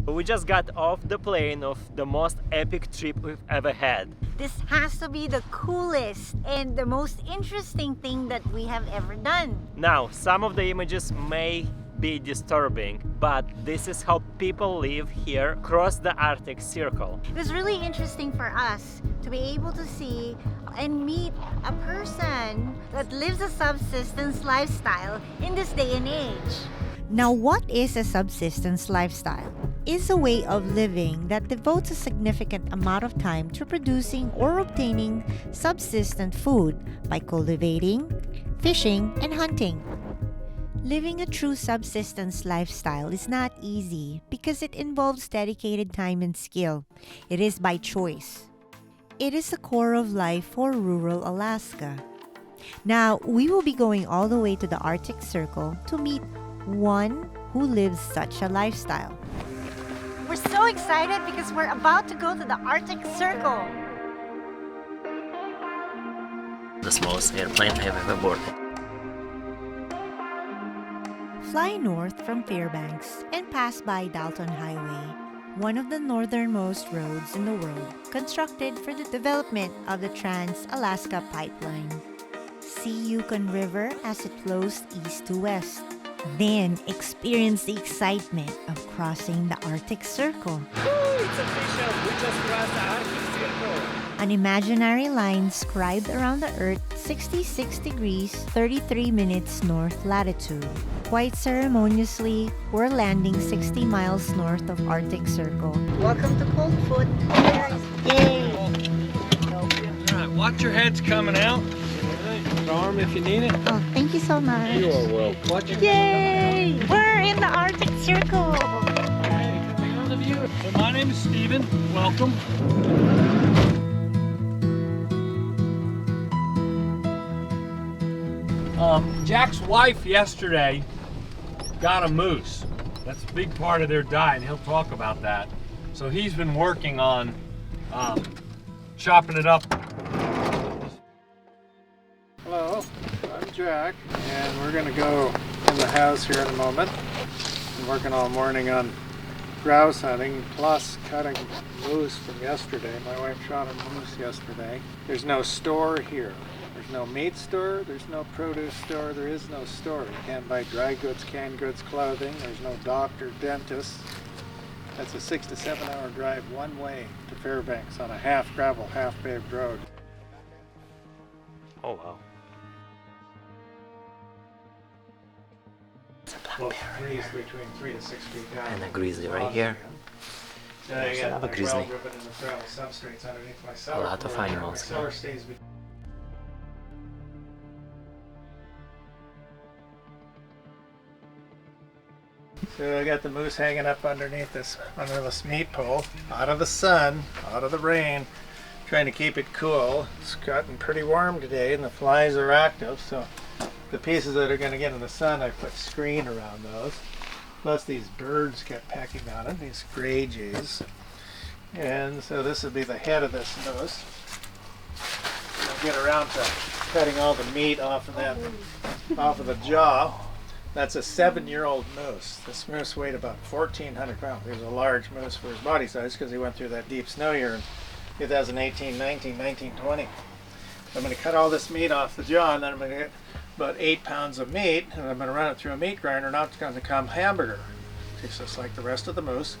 We just got off the plane of the most epic trip we've ever had. This has to be the coolest and the most interesting thing that we have ever done. Now, some of the images may be disturbing, but this is how people live here across the Arctic Circle. It was really interesting for us to be able to see and meet a person that lives a subsistence lifestyle in this day and age. Now, what is a subsistence lifestyle? It's a way of living that devotes a significant amount of time to producing or obtaining subsistent food by cultivating, fishing, and hunting. Living a true subsistence lifestyle is not easy because it involves dedicated time and skill. It is by choice. It is the core of life for rural Alaska. Now, we will be going all the way to the Arctic Circle to meet one who lives such a lifestyle. We're so excited because we're about to go to the Arctic Circle. The smallest airplane I have ever boarded. Fly north from Fairbanks and pass by Dalton Highway, one of the northernmost roads in the world, constructed for the development of the Trans-Alaska Pipeline. See Yukon River as it flows east to west. Then experience the excitement of crossing the Arctic Circle. It's official! We just crossed the Arctic Circle! An imaginary line scribed around the Earth 66 degrees 33 minutes north latitude. Quite ceremoniously, we're landing 60 miles north of Arctic Circle. Welcome to Coldfoot. Yay! Alright, watch your heads coming out. Arm if you need it. Oh, thank you so much. You are welcome. Watch your Yay! We're in the Arctic Circle. So my name is Steven. Welcome. Jack's wife yesterday got a moose. That's a big part of their diet, and he'll talk about that. So he's been working on chopping it up. Hello, I'm Jack, and we're going to go in the house here in a moment. I'm working all morning on grouse hunting, plus cutting moose from yesterday. My wife shot a moose yesterday. There's no store here. There's no meat store, there's no produce store, there is no store. You can't buy dry goods, canned goods, clothing. There's no doctor, dentist. That's a 6 to 7 hour drive one way to Fairbanks on a half gravel, half paved road. Oh wow. It's a black Well, bear trees right between 3 to 6 feet down. And a grizzly right here. So I There's got another my grizzly. weld ribbon and the gravel substrates underneath my cellar. lot of floor. animals My cellar here. stays So I got the moose hanging up underneath this, under this meat pole, out of the sun, out of the rain, trying to keep it cool. It's gotten pretty warm today and the flies are active, so the pieces that are going to get in the sun, I put screen around those. Plus these birds kept pecking on it, these gray jays. And so this would be the head of this moose. I'll get around to cutting all the meat off of that, off of the jaw. That's a 7-year-old moose. This moose weighed about 1,400 pounds. He was a large moose for his body size because he went through that deep snow year in 2018, 19, 19, 20. I'm going to cut all this meat off the jaw, and then I'm going to get about 8 pounds of meat, and I'm going to run it through a meat grinder. Now it's going to become hamburger. Tastes just like the rest of the moose,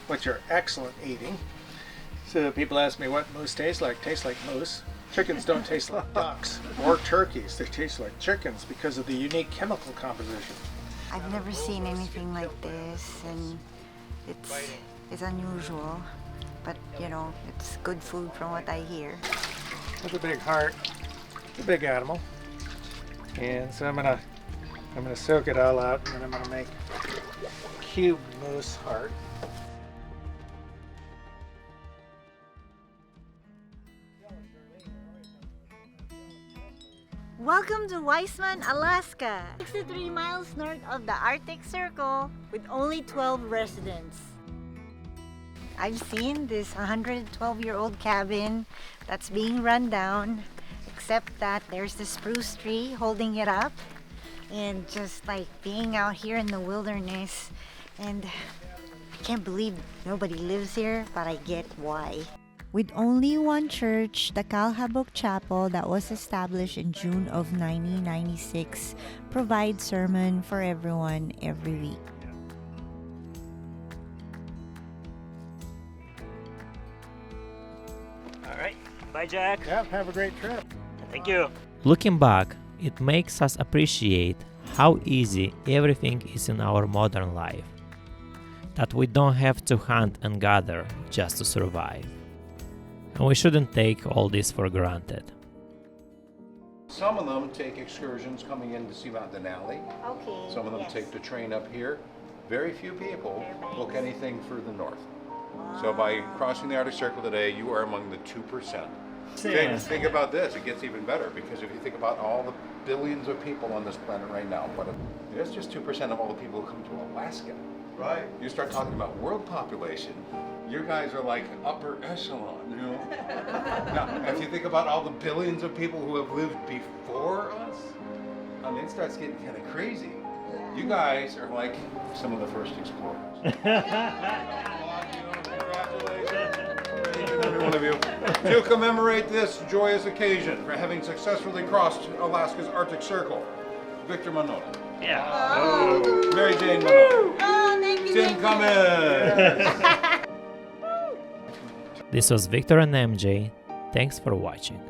which are excellent eating. So people ask me what moose tastes like. Tastes like moose. Chickens don't taste like ducks or turkeys. They taste like chickens because of the unique chemical composition. I've never seen anything like this, and it's unusual, but you know, it's good food from what I hear. With a big heart, it's a big animal, and so I'm gonna soak it all out, and then I'm gonna make cube moose heart. Welcome to Wiseman, Alaska, 63 miles north of the Arctic Circle with only 12 residents. I've seen this 112-year-old cabin that's being run down, except that there's the spruce tree holding it up, and just like being out here in the wilderness and can't believe nobody lives here, but I get why. With only one church, the Kalhabok Chapel that was established in June of 1996 provides sermon for everyone every week. All right. Bye, Jack. Yep, have a great trip. Thank you. Looking back, it makes us appreciate how easy everything is in our modern life. That we don't have to hunt and gather just to survive. And we shouldn't take all this for granted. Some of them take excursions coming in to see Mount Denali. Okay. Some of them take the train up here. Very few people book anything further north. So by crossing the Arctic Circle today, you are among the 2%. Okay, think about this, it gets even better, because if you think about all the billions of people on this planet right now, that's just 2% of all the people who come to Alaska. Right. You start talking about world population, you guys are like upper echelon, you know? Now, if you think about all the billions of people who have lived before us, I mean, it starts getting kind of crazy. You guys are like some of the first explorers. Every one of you. To commemorate this joyous occasion for having successfully crossed Alaska's Arctic Circle, Victor Manona. Yeah. Mary Jane Manona. Oh, thank you. Tim Cummins. This was Victor and MJ. Thanks for watching.